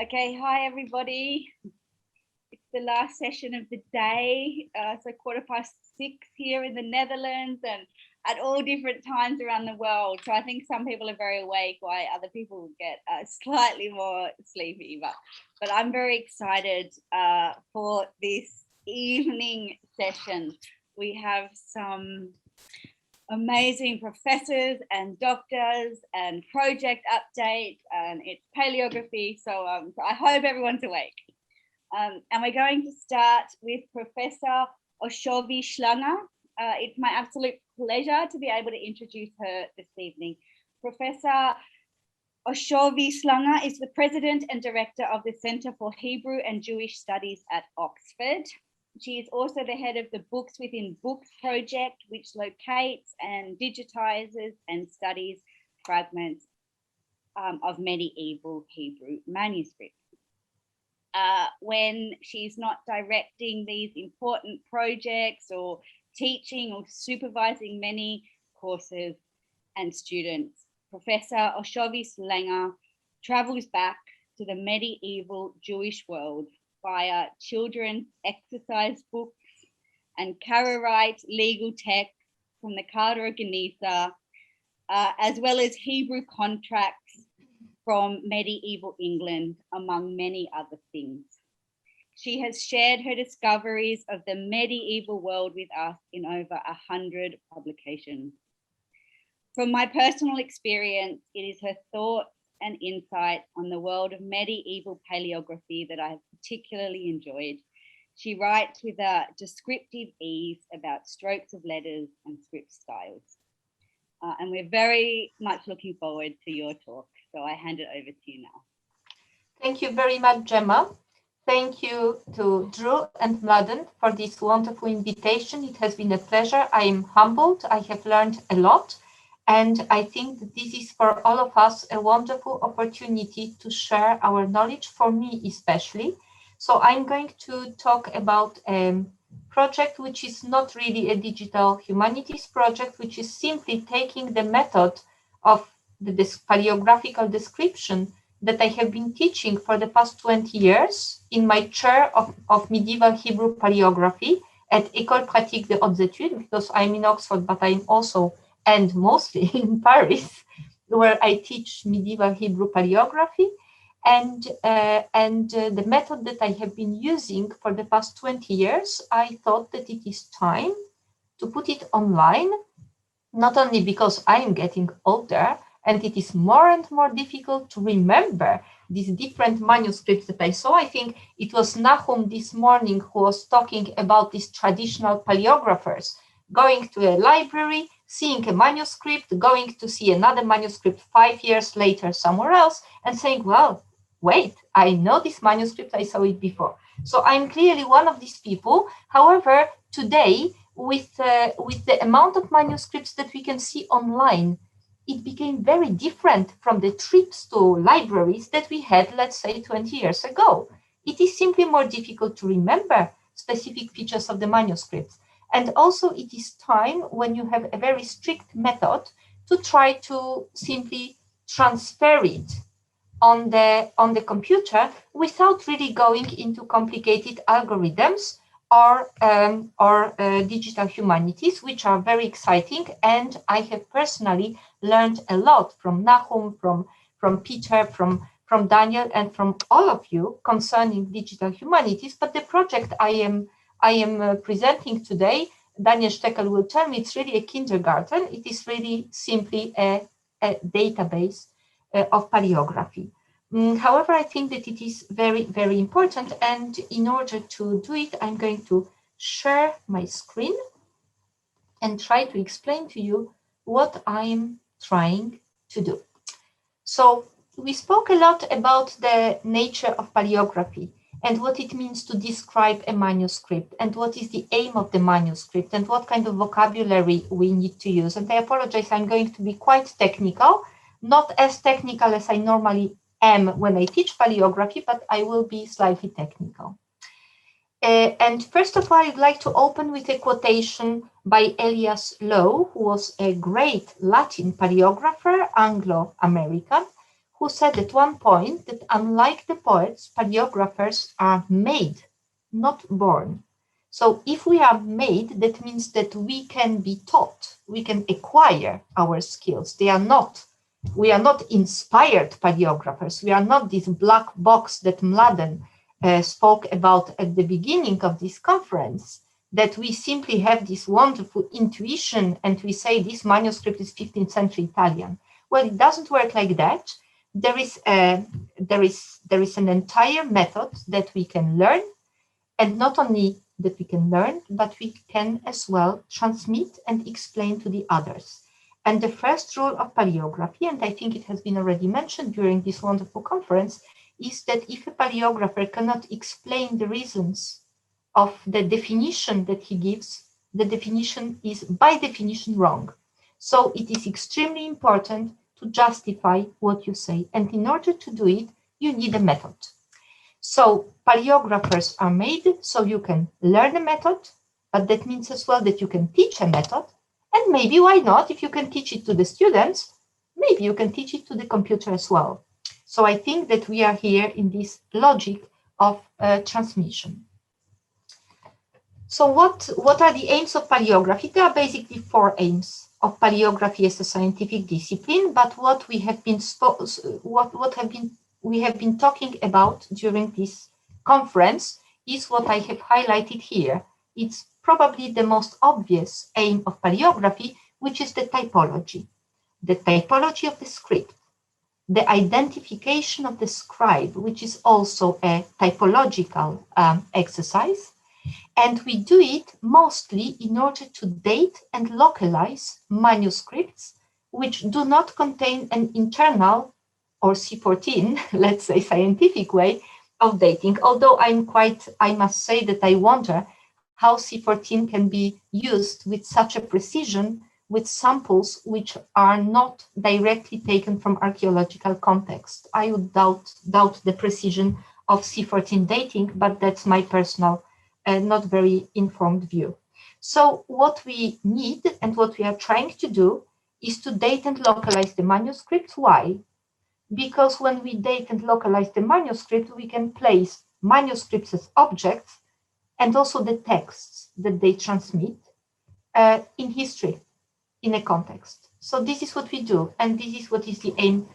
Okay, hi everybody. It's the last session of the day, so 6:15 here in the Netherlands and at all different times around the world. So I think some people are very awake while other people get slightly more sleepy, but I'm very excited for this evening session. We have some amazing professors and doctors and project update, and it's paleography. So I hope everyone's awake. And we're going to start with Professor Olszowy-Schlanger. It's my absolute pleasure to be able to introduce her this evening. Professor Olszowy-Schlanger is the President and Director of the Center for Hebrew and Jewish Studies at Oxford. She is also the head of the Books Within Books project, which locates and digitizes and studies fragments of medieval Hebrew manuscripts. When she's not directing these important projects or teaching or supervising many courses and students, Professor Olszowy-Schlanger travels back to the medieval Jewish world via children's exercise books and Karaite legal texts from the Carta of Genesha, as well as Hebrew contracts from medieval England, among many other things. She has shared her discoveries of the medieval world with us in over 100 publications. From my personal experience, it is her thoughts and insight on the world of medieval paleography that I have particularly enjoyed. She writes with a descriptive ease about strokes of letters and script styles. And we're very much looking forward to your talk. So I hand it over to you now. Thank you very much, Gemma. Thank you to Drew and Mladen for this wonderful invitation. It has been a pleasure. I am humbled. I have learned a lot. And I think that this is for all of us a wonderful opportunity to share our knowledge, for me especially. So I'm going to talk about a project which is not really a digital humanities project, which is simply taking the method of the paleographical description that I have been teaching for the past 20 years in my chair of medieval Hebrew paleography at École Pratique des Hautes Études, because I'm in Oxford, but I'm also and mostly in Paris, where I teach medieval Hebrew paleography. And the method that I have been using for the past 20 years, I thought that it is time to put it online, not only because I am getting older and it is more and more difficult to remember these different manuscripts that I saw. I think it was Nahum this morning who was talking about these traditional paleographers going to a library, seeing a manuscript, going to see another manuscript 5 years later somewhere else and saying, well, wait, I know this manuscript, I saw it before. So I'm clearly one of these people. However, today, with the amount of manuscripts that we can see online, it became very different from the trips to libraries that we had, let's say, 20 years ago. It is simply more difficult to remember specific features of the manuscripts. And also it is time, when you have a very strict method, to try to simply transfer it on the computer without really going into complicated algorithms or digital humanities, which are very exciting. And I have personally learned a lot from Nahum, from Peter, from Daniel, and from all of you concerning digital humanities. But the project I am presenting today, Daniel Steckel will tell me, it's really a kindergarten. It is really simply a database of paleography. However, I think that it is very, very important. And in order to do it, I'm going to share my screen and try to explain to you what I'm trying to do. So we spoke a lot about the nature of paleography and what it means to describe a manuscript and what is the aim of the manuscript and what kind of vocabulary we need to use. And I apologize, I'm going to be quite technical, not as technical as I normally am when I teach paleography, but I will be slightly technical. And first of all, I'd like to open with a quotation by Elias Lowe, who was a great Latin paleographer, Anglo-American, who said at one point that unlike the poets, paleographers are made, not born. So if we are made, that means that we can be taught, we can acquire our skills. We are not inspired paleographers. We are not this black box that Mladen spoke about at the beginning of this conference, that we simply have this wonderful intuition and we say this manuscript is 15th century Italian. Well, it doesn't work like that. There is an entire method that we can learn, and not only that we can learn, but we can as well transmit and explain to the others. And the first rule of paleography, and I think it has been already mentioned during this wonderful conference, is that if a paleographer cannot explain the reasons of the definition that he gives, the definition is by definition wrong. So it is extremely important to justify what you say. And in order to do it, you need a method. So paleographers are made so you can learn a method, but that means as well that you can teach a method. And maybe why not, if you can teach it to the students, maybe you can teach it to the computer as well. So I think that we are here in this logic of transmission. So what are the aims of paleography? There are basically 4 aims of paleography as a scientific discipline, but what we have been talking about during this conference is what I have highlighted here. It's probably the most obvious aim of paleography, which is the typology of the script, the identification of the scribe, which is also a typological exercise. And we do it mostly in order to date and localize manuscripts which do not contain an internal or C14, let's say, scientific way of dating. Although I must say that I wonder how C14 can be used with such a precision with samples which are not directly taken from archaeological context. I would doubt the precision of C14 dating, but that's my personal not very informed view. So what we need and what we are trying to do is to date and localize the manuscript. Why? Because when we date and localize the manuscript, we can place manuscripts as objects and also the texts that they transmit in history, in a context. So this is what we do, and this is what is the aim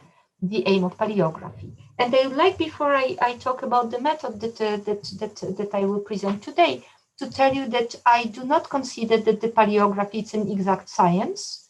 of paleography. And I would like, before I talk about the method that I will present today, to tell you that I do not consider that the paleography is an exact science.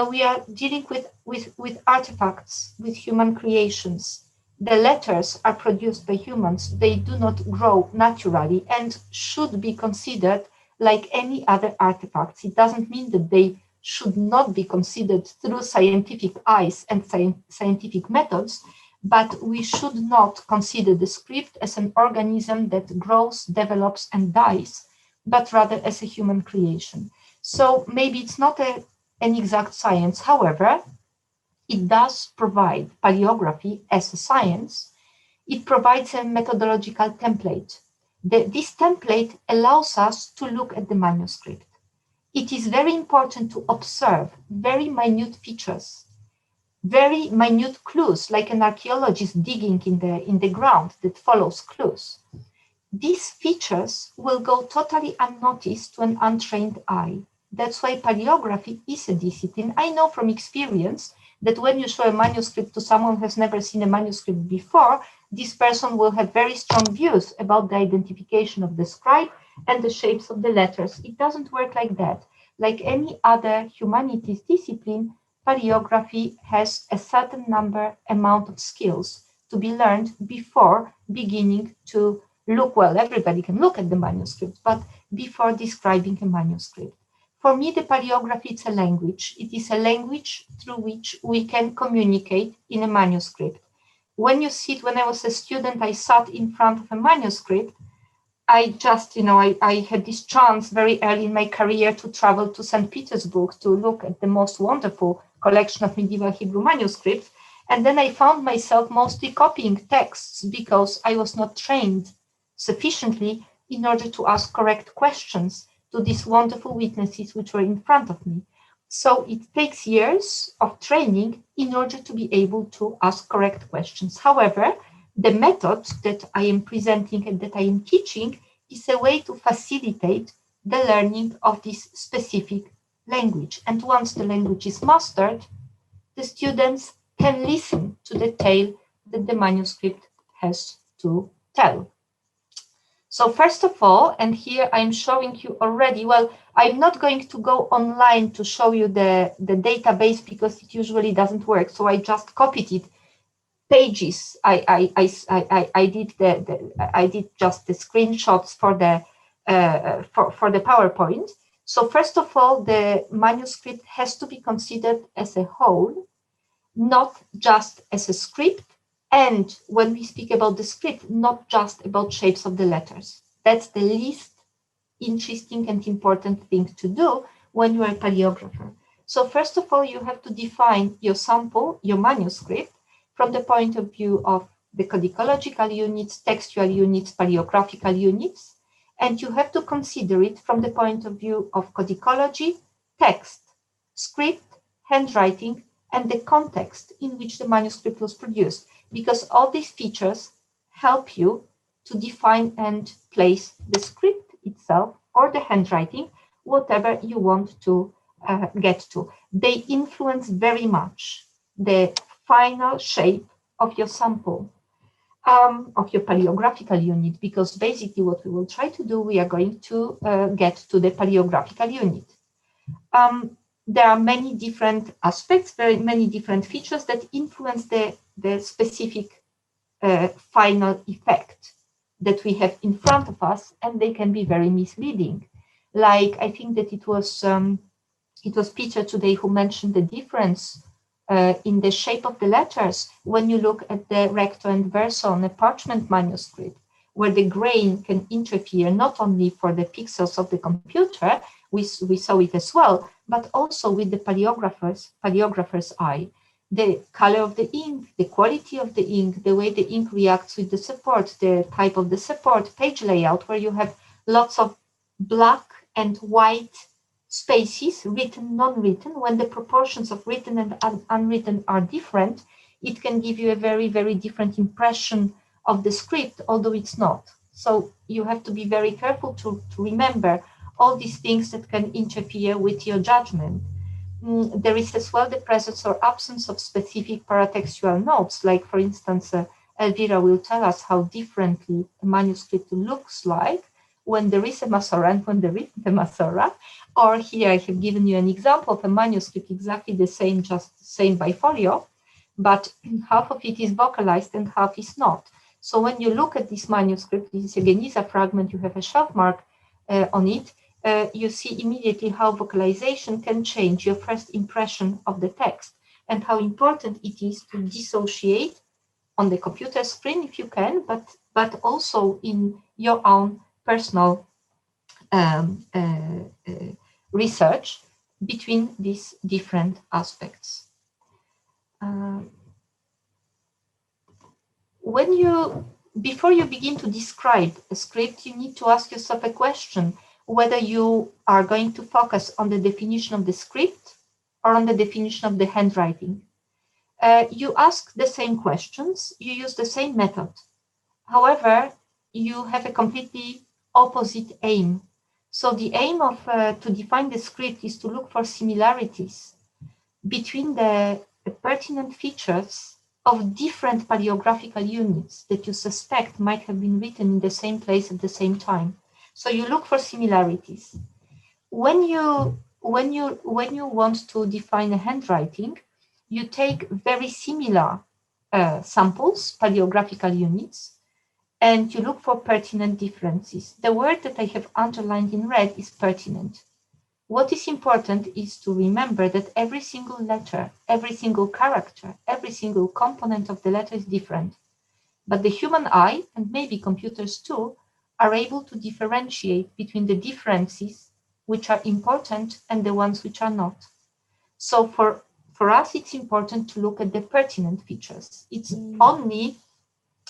We are dealing with artifacts, with human creations. The letters are produced by humans. They do not grow naturally and should be considered like any other artifacts. It doesn't mean that they should not be considered through scientific eyes and scientific methods, but we should not consider the script as an organism that grows, develops, and dies, but rather as a human creation. So maybe it's not an exact science. However, it does provide paleography as a science. It provides a methodological template. This template allows us to look at the manuscript. It is very important to observe very minute features, very minute clues, like an archaeologist digging in the ground that follows clues. These features will go totally unnoticed to an untrained eye. That's why paleography is a discipline. I know from experience that when you show a manuscript to someone who has never seen a manuscript before, this person will have very strong views about the identification of the scribe and the shapes of the letters. It doesn't work like that. Like any other humanities discipline, paleography has a certain amount of skills to be learned before beginning to look. Well, everybody can look at the manuscript, but before describing a manuscript. For me, the paleography is a language. It is a language through which we can communicate in a manuscript. When I was a student, I sat in front of a manuscript. I had this chance very early in my career to travel to St. Petersburg to look at the most wonderful collection of medieval Hebrew manuscripts. And then I found myself mostly copying texts because I was not trained sufficiently in order to ask correct questions to these wonderful witnesses which were in front of me. So it takes years of training in order to be able to ask correct questions. However, the method that I am presenting and that I am teaching is a way to facilitate the learning of this specific language. And once the language is mastered, the students can listen to the tale that the manuscript has to tell. So first of all, and here I'm showing you already, well, I'm not going to go online to show you the database because it usually doesn't work. So I just copied it. Pages, I did just the screenshots for the PowerPoint. So first of all, the manuscript has to be considered as a whole, not just as a script. And when we speak about the script, not just about shapes of the letters. That's the least interesting and important thing to do when you are a paleographer. So first of all, you have to define your sample, your manuscript, from the point of view of the codicological units, textual units, paleographical units, and you have to consider it from the point of view of codicology, text, script, handwriting, and the context in which the manuscript was produced, because all these features help you to define and place the script itself or the handwriting, whatever you want to get to. They influence very much the final shape of your sample, of your paleographical unit, because basically what we will try to do, we are going to get to the paleographical unit. There are many different aspects, very many different features that influence the specific final effect that we have in front of us, and they can be very misleading. Like, I think that it was Peter today who mentioned the difference in the shape of the letters when you look at the recto and verso on a parchment manuscript, where the grain can interfere not only for the pixels of the computer, we saw it as well, but also with the paleographer's eye. The color of the ink, the quality of the ink, the way the ink reacts with the support, the type of the support, page layout, where you have lots of black and white spaces, written, non-written. When the proportions of written and unwritten are different, it can give you a very, very different impression of the script, although it's not. So you have to be very careful to remember all these things that can interfere with your judgment. There is as well the presence or absence of specific paratextual notes, like, for instance, Elvira will tell us how differently a manuscript looks like when there is a Masora and when there isn't a Masora. Or here I have given you an example of a manuscript exactly the same, just the same bifolio, but half of it is vocalized and half is not. So when you look at this manuscript, this is a Geniza fragment, you have a shelf mark on it, you see immediately how vocalization can change your first impression of the text, and how important it is to dissociate on the computer screen if you can, but also in your own personal research between these different aspects. Before you begin to describe a script, you need to ask yourself a question, whether you are going to focus on the definition of the script or on the definition of the handwriting. You ask the same questions, you use the same method. However, you have a completely opposite aim. So the aim of to define the script is to look for similarities between the pertinent features of different paleographical units that you suspect might have been written in the same place at the same time. So you look for similarities. When you want to define a handwriting, you take very similar samples, paleographical units, and you look for pertinent differences. The word that I have underlined in red is pertinent. What is important is to remember that every single letter, every single character, every single component of the letter is different. But the human eye, and maybe computers too, are able to differentiate between the differences which are important and the ones which are not. So for us, it's important to look at the pertinent features. It's only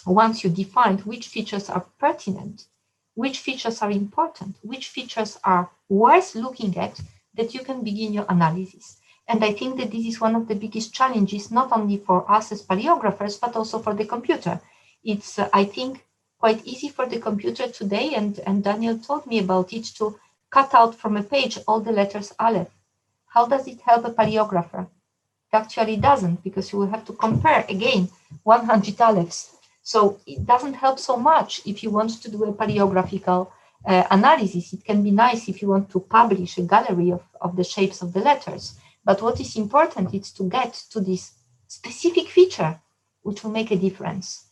once you define which features are pertinent, which features are important, which features are worth looking at, that you can begin your analysis. And I think that this is one of the biggest challenges, not only for us as paleographers, but also for the computer. It's, I think, quite easy for the computer today, and Daniel told me about it, to cut out from a page all the letters Aleph. How does it help a paleographer? It actually doesn't, because you will have to compare again 100 Alephs. So it doesn't help so much if you want to do a paleographical analysis. It can be nice if you want to publish a gallery of the shapes of the letters. But what is important is to get to this specific feature, which will make a difference.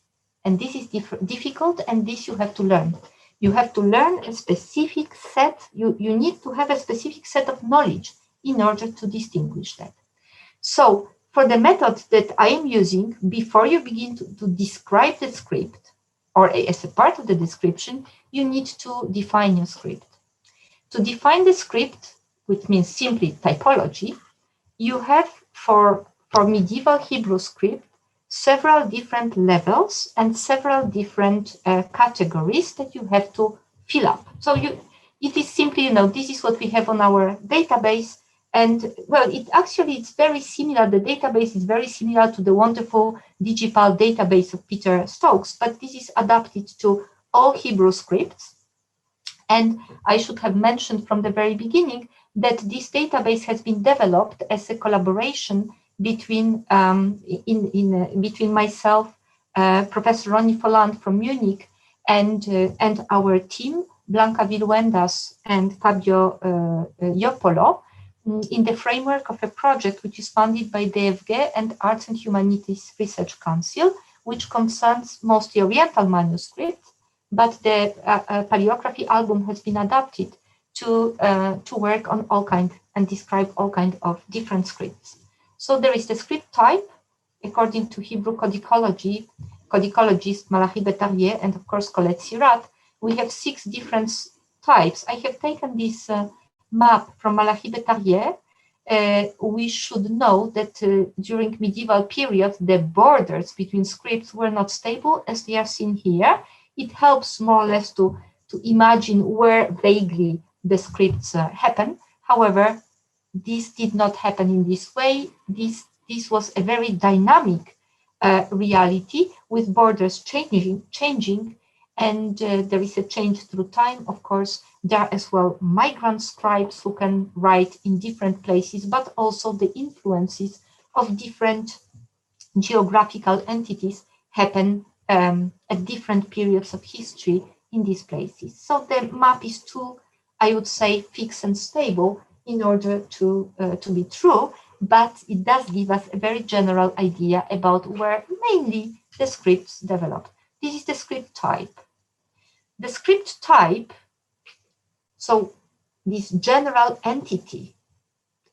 And this is difficult, and this you have to learn. You have to learn a specific set, you need to have a specific set of knowledge in order to distinguish that. So for the method that I am using, before you begin to describe the script, or as a part of the description, you need to define your script. To define the script, which means simply typology, you have for medieval Hebrew script several different levels and several different categories that you have to fill up. So it is simply, this is what we have on our database. And well, it's very similar. The database is very similar to the wonderful digital database of Peter Stokes, but this is adapted to all Hebrew scripts. And I should have mentioned from the very beginning that this database has been developed as a collaboration between between myself, Professor Ronnie Folland from Munich, and our team, Blanca Viluendas and Fabio Iopolo, in the framework of a project which is funded by DFG and Arts and Humanities Research Council, which concerns mostly Oriental manuscripts, but the Paleography album has been adapted to work on all kind and describe all kind of different scripts. So there is the script type, according to Hebrew codicologist Malachi Betarier and of course Colette Sirat. We have 6 different types. I have taken this map from Malachi Betarier. We should know that during medieval period, the borders between scripts were not stable as they are seen here. It helps more or less to imagine where vaguely the scripts happen. However, this did not happen in this way. This was a very dynamic reality with borders changing, and there is a change through time. Of course, there are as well migrant scribes who can write in different places, but also the influences of different geographical entities happen at different periods of history in these places. So the map is too, I would say, fixed and stable in order to be true, but it does give us a very general idea about where mainly the scripts developed. This is the script type. The script type, so this general entity,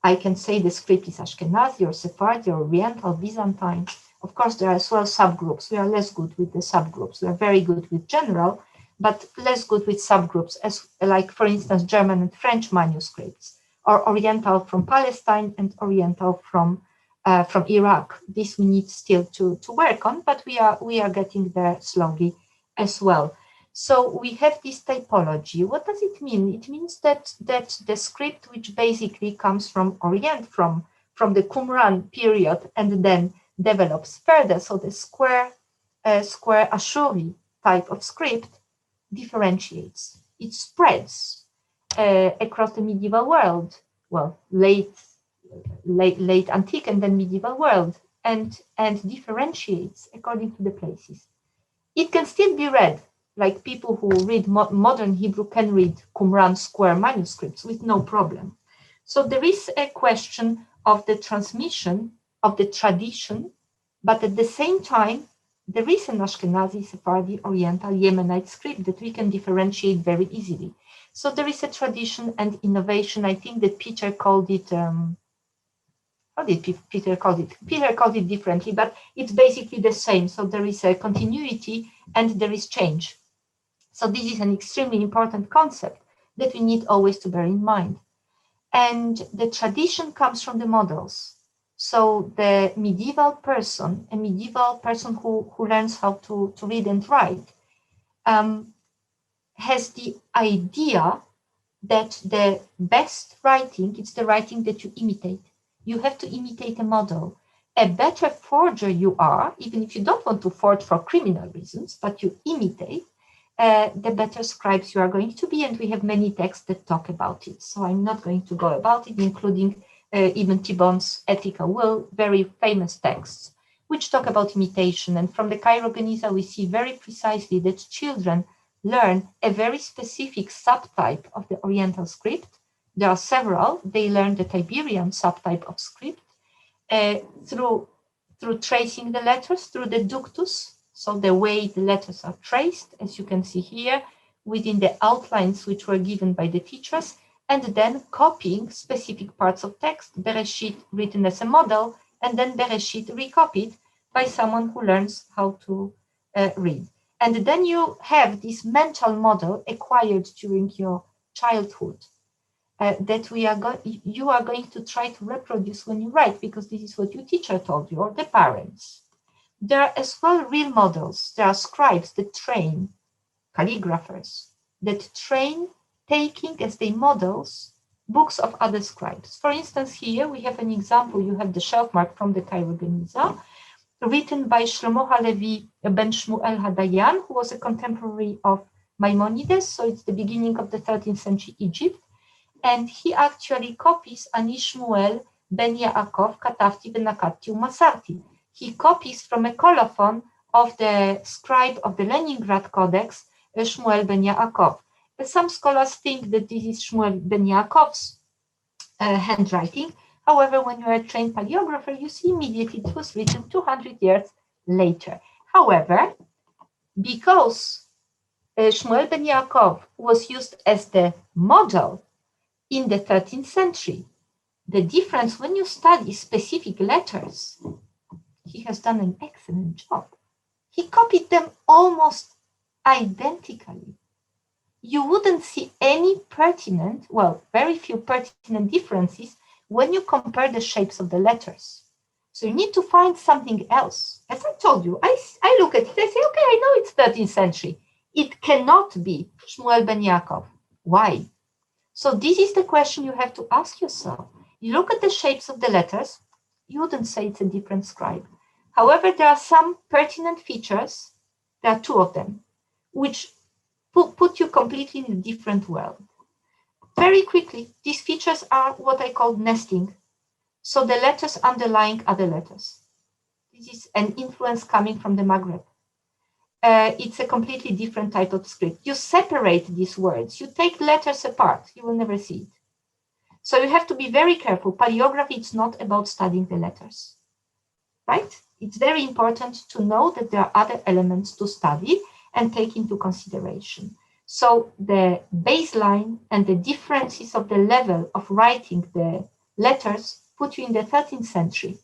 I can say the script is Ashkenazi or Sephardi or Oriental, Byzantine. Of course, there are as well subgroups. We are less good with the subgroups. We are very good with general, but less good with subgroups, as like, for instance, German and French manuscripts, or Oriental from Palestine and Oriental from Iraq. This we need still to work on, but we are getting there slowly as well. So we have this typology. What does it mean? It means that the script, which basically comes from Orient, from the Qumran period, and then develops further. So the square Ashuri type of script differentiates. It spreads across the medieval world, well, late antique and then medieval world, and differentiates according to the places. It can still be read, like people who read modern Hebrew can read Qumran square manuscripts with no problem. So there is a question of the transmission of the tradition, but at the same time, there is an Ashkenazi, Sephardi, Oriental, Yemenite script that we can differentiate very easily. So there is a tradition and innovation. I think that Peter called it, how did Peter call it? Peter called it differently, but it's basically the same. So there is a continuity and there is change. So this is an extremely important concept that we need always to bear in mind. And the tradition comes from the models. So the medieval person, a medieval person who learns how to read and write, has the idea that the best writing is the writing that you imitate. You have to imitate a model. A better forger you are, even if you don't want to forge for criminal reasons, but you imitate, the better scribes you are going to be. And we have many texts that talk about it. So I'm not going to go about it, including Ibn Tibbon's Ethical Will, very famous texts, which talk about imitation. And from the Cairo Geniza, we see very precisely that children learn a very specific subtype of the Oriental script. There are several. They learn the Tiberian subtype of script through tracing the letters, through the ductus, so the way the letters are traced, as you can see here, within the outlines which were given by the teachers, and then copying specific parts of text, Bereshit written as a model, and then Bereshit recopied by someone who learns how to read. And then you have this mental model acquired during your childhood that you are going to try to reproduce when you write, because this is what your teacher told you, or the parents. There are as well real models. There are scribes that train, calligraphers that train, taking as their models books of other scribes. For instance, here we have an example. You have the shelf mark from the Cairo Geniza, written by Shlomo Halevi ben Shmuel Hadayan, who was a contemporary of Maimonides. So it's the beginning of the 13th century Egypt. And he actually copies Ani Shmuel ben Yaakov Katafti Benakati Umasarti. He copies from a colophon of the scribe of the Leningrad Codex, Shmuel ben Yaakov. Some scholars think that this is Shmuel ben Yaakov's handwriting. However, when you are a trained paleographer, you see immediately it was written 200 years later. However, because Shmuel ben Yaakov was used as the model in the 13th century, the difference when you study specific letters, he has done an excellent job. He copied them almost identically. You wouldn't see any pertinent, well, very few pertinent differences when you compare the shapes of the letters. So you need to find something else. As I told you, I look at it, I say, okay, I know it's 13th century. It cannot be Shmuel ben Yaakov. Why? So this is the question you have to ask yourself. You look at the shapes of the letters, you wouldn't say it's a different scribe. However, there are some pertinent features, there are two of them, which put you completely in a different world. Very quickly, these features are what I call nesting. So the letters underlying other letters. This is an influence coming from the Maghreb. It's a completely different type of script. You separate these words. You take letters apart. You will never see it. So you have to be very careful. Paleography is not about studying the letters, right? It's very important to know that there are other elements to study and take into consideration. So the baseline and the differences of the level of writing the letters put you in the 13th century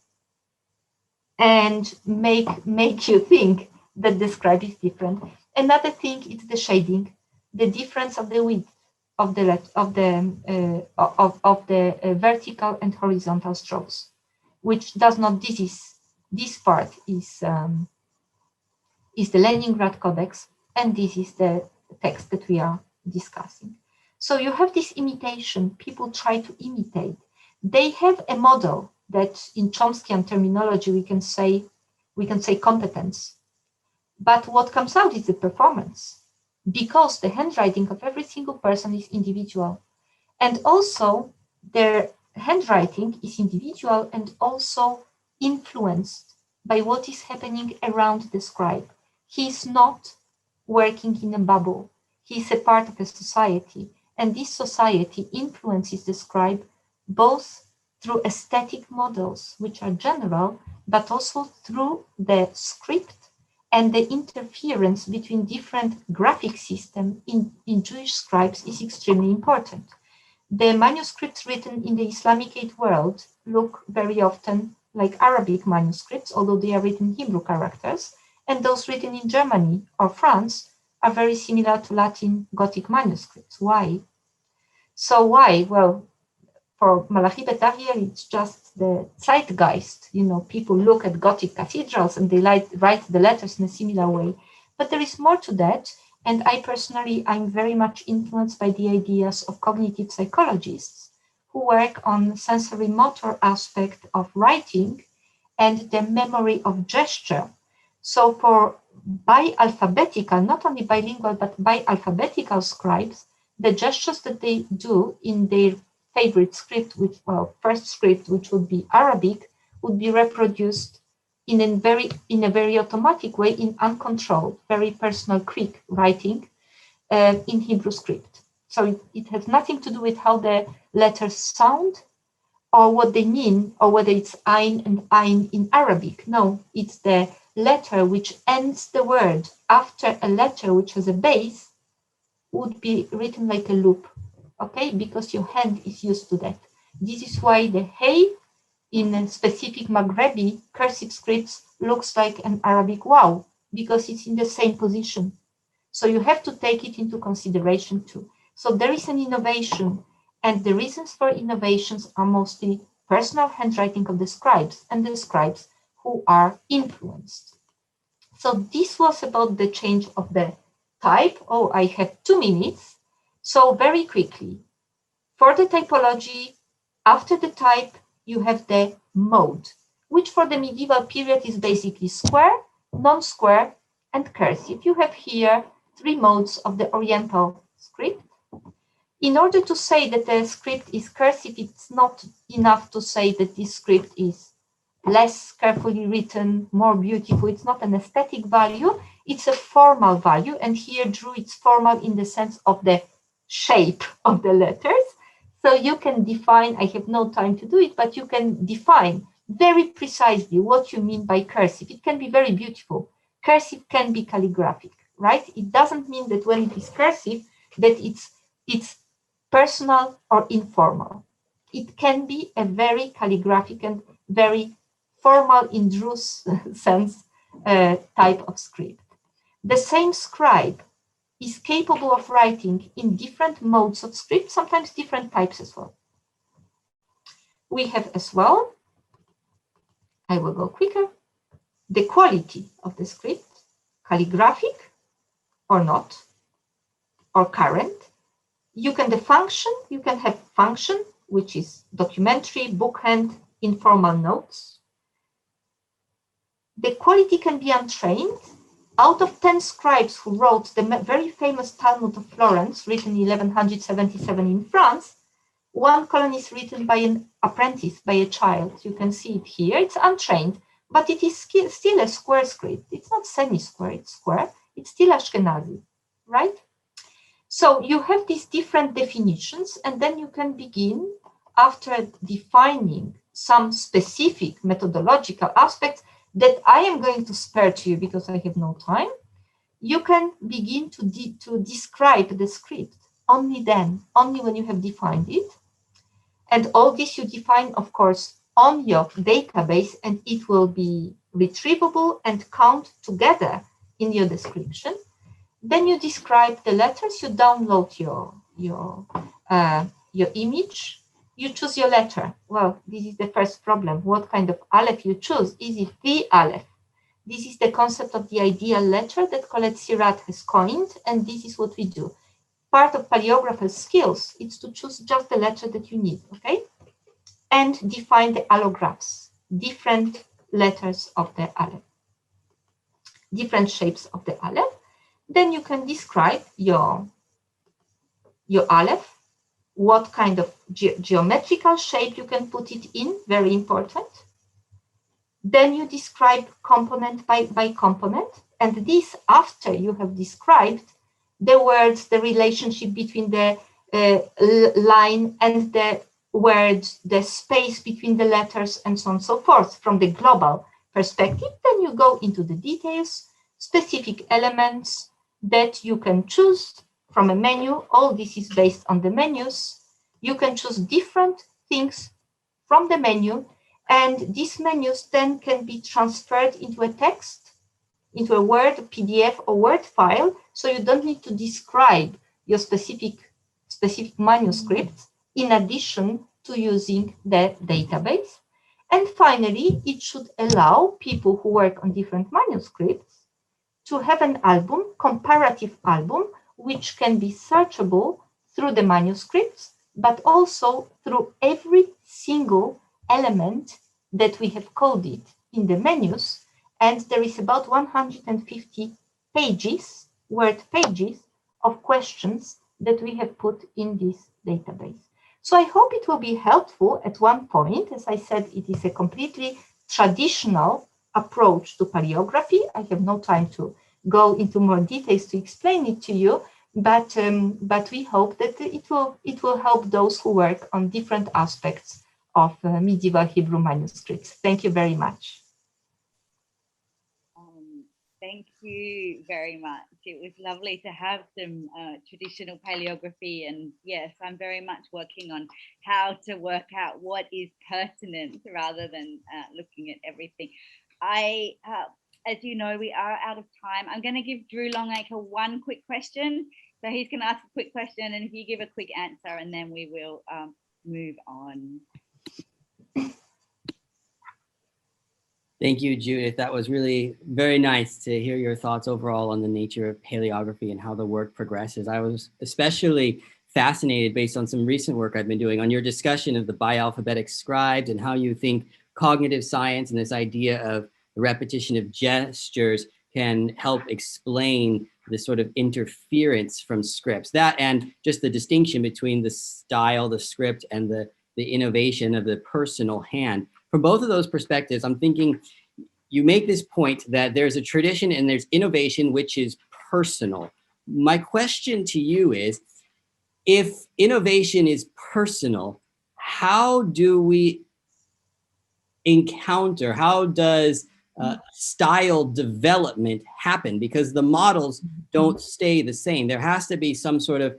and make you think that the scribe is different. Another thing is the shading, the difference of the width of the vertical and horizontal strokes, which does not. This part is the Leningrad Codex, and this is the text that we are discussing. So you have this imitation. People try to imitate. They have a model that, in Chomskyan terminology, we can say competence. But what comes out is the performance, because the handwriting of every single person is individual. And also their handwriting is individual and also influenced by what is happening around the scribe. He is not working in a bubble. He is a part of a society. And this society influences the scribe both through aesthetic models, which are general, but also through the script and the interference between different graphic systems in Jewish scribes is extremely important. The manuscripts written in the Islamic world look very often like Arabic manuscripts, although they are written in Hebrew characters, and those written in Germany or France are very similar to Latin Gothic manuscripts. Why? So why? Well, for Malachi Bet Ariel, it's just the zeitgeist. You know, people look at Gothic cathedrals and they write the letters in a similar way. But there is more to that. And I personally, I'm very much influenced by the ideas of cognitive psychologists who work on sensory motor aspect of writing and the memory of gesture. So for bi-alphabetical, not only bilingual, but bi-alphabetical scribes, the gestures that they do in their favorite script, which, well, first script, which would be Arabic, would be reproduced in a very automatic way, in uncontrolled, very personal, quick writing in Hebrew script. So it has nothing to do with how the letters sound or what they mean, or whether it's ein and ein in Arabic. No, it's the letter which ends the word after a letter which has a base would be written like a loop, okay? Because your hand is used to that. This is why the hey in specific Maghrebi cursive scripts looks like an Arabic wow, because it's in the same position. So you have to take it into consideration too. So there is an innovation, and the reasons for innovations are mostly personal handwriting of the scribes and the scribes who are influenced. So this was about the change of the type. Oh, I have 2 minutes. So very quickly, for the typology, after the type, you have the mode, which for the medieval period is basically square, non-square, and cursive. You have here 3 modes of the Oriental script. In order to say that the script is cursive, it's not enough to say that this script is less carefully written, more beautiful. It's not an aesthetic value, it's a formal value. And here Drew, it's formal in the sense of the shape of the letters. So you can define, I have no time to do it, but you can define very precisely what you mean by cursive. It can be very beautiful. Cursive can be calligraphic, right? It doesn't mean that when it is cursive, that it's personal or informal. It can be a very calligraphic and very formal in Drew's sense type of script. The same scribe is capable of writing in different modes of script, sometimes different types as well. We have as well, I will go quicker, the quality of the script, calligraphic or not, or current. You can have function, which is documentary, bookhand, informal notes. The quality can be untrained. Out of 10 scribes who wrote the very famous Talmud of Florence, written in 1177 in France, 1 column is written by an apprentice, by a child. You can see it here. It's untrained, but it is still a square script. It's not semi-square, it's square. It's still Ashkenazi, right? So you have these different definitions, and then you can begin, after defining some specific methodological aspects that I am going to spare to you because I have no time, you can begin to describe the script only then, only when you have defined it. And all this you define, of course, on your database, and it will be retrievable and count together in your description. Then you describe the letters, you download your image, you choose your letter. Well, this is the first problem. What kind of Aleph you choose? Is it the Aleph? This is the concept of the ideal letter that Colette Sirat has coined, and this is what we do. Part of paleographer's skills is to choose just the letter that you need, okay? And define the allographs, different letters of the Aleph, different shapes of the Aleph. Then you can describe your Aleph, what kind of geometrical shape you can put it in, very important. Then you describe component by component, and this after you have described the words, the relationship between the line and the words, the space between the letters, and so on and so forth from the global perspective. Then you go into the details, specific elements that you can choose from a menu. All this is based on the menus. You can choose different things from the menu, and these menus then can be transferred into a text, into a Word, PDF, or Word file, so you don't need to describe your specific manuscript in addition to using the database. And finally, it should allow people who work on different manuscripts to have an album, comparative album, which can be searchable through the manuscripts, but also through every single element that we have coded in the menus. And there is about 150 pages, word pages, of questions that we have put in this database. So I hope it will be helpful at one point. As I said, it is a completely traditional approach to paleography. I have no time to go into more details to explain it to you, but we hope that it will help those who work on different aspects of medieval Hebrew manuscripts. Thank you very much. Thank you very much. It was lovely to have some traditional paleography, and yes, I'm very much working on how to work out what is pertinent rather than looking at everything. As you know, we are out of time. I'm going to give Drew Longacre one quick question. So he's going to ask a quick question, and if you give a quick answer, and then we will move on. Thank you, Judith. That was really very nice to hear your thoughts overall on the nature of paleography and how the work progresses. I was especially fascinated based on some recent work I've been doing on your discussion of the bialphabetic scribes and how you think cognitive science and this idea of the repetition of gestures can help explain the sort of interference from scripts. That and just the distinction between the style, the script, and the innovation of the personal hand. From both of those perspectives, I'm thinking you make this point that there's a tradition and there's innovation, which is personal. My question to you is, if innovation is personal, how do we encounter, how does style development happen? Because the models don't stay the same. There has to be some sort of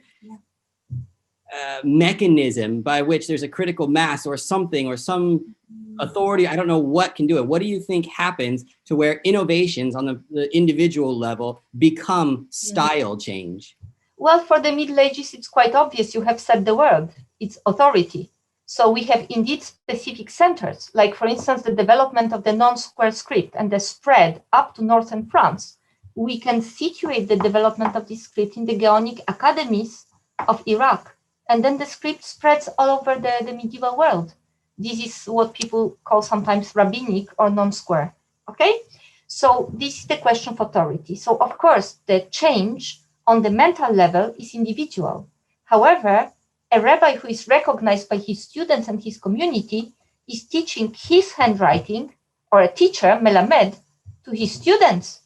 mechanism by which there's a critical mass or something or some authority, I don't know what can do it. What do you think happens to where innovations on the individual level become style change? Well, for the Middle Ages, it's quite obvious. You have said the word, it's authority. So we have indeed specific centers, like for instance, the development of the non-square script and the spread up to northern France. We can situate the development of this script in the Geonic academies of Iraq. And then the script spreads all over the medieval world. This is what people call sometimes rabbinic or non-square, okay? So this is the question of authority. So of course, the change on the mental level is individual. However, a rabbi who is recognized by his students and his community is teaching his handwriting, or a teacher, melamed, to his students.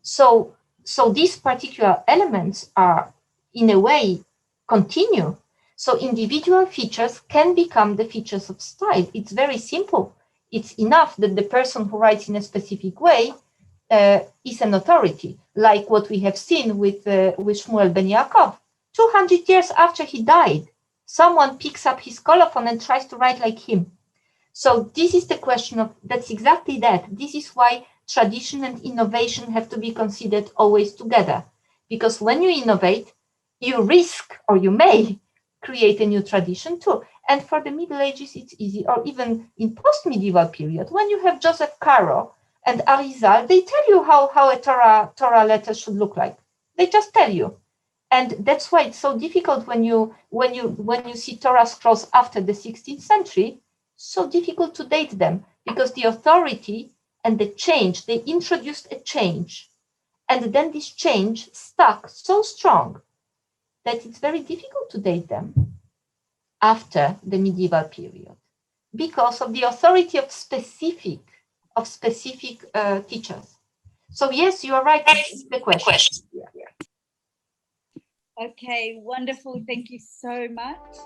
So these particular elements are, in a way, continue. So individual features can become the features of style. It's very simple. It's enough that the person who writes in a specific way is an authority, like what we have seen with Shmuel ben Yaakov. 200 years after he died, someone picks up his colophon and tries to write like him. So this is the question of, that's exactly that. This is why tradition and innovation have to be considered always together. Because when you innovate, you risk, or you may, create a new tradition too. And for the Middle Ages, it's easy, or even in post-medieval period, when you have Joseph Caro and Arizal, they tell you how a Torah letter should look like. They just tell you. And that's why it's so difficult when you see Torah scrolls after the 16th century, so difficult to date them, because the authority and the change, they introduced a change. And then this change stuck so strong that it's very difficult to date them after the medieval period because of the authority of specific teachers. So yes, you are right. This is the question. Okay, wonderful. Thank you so much.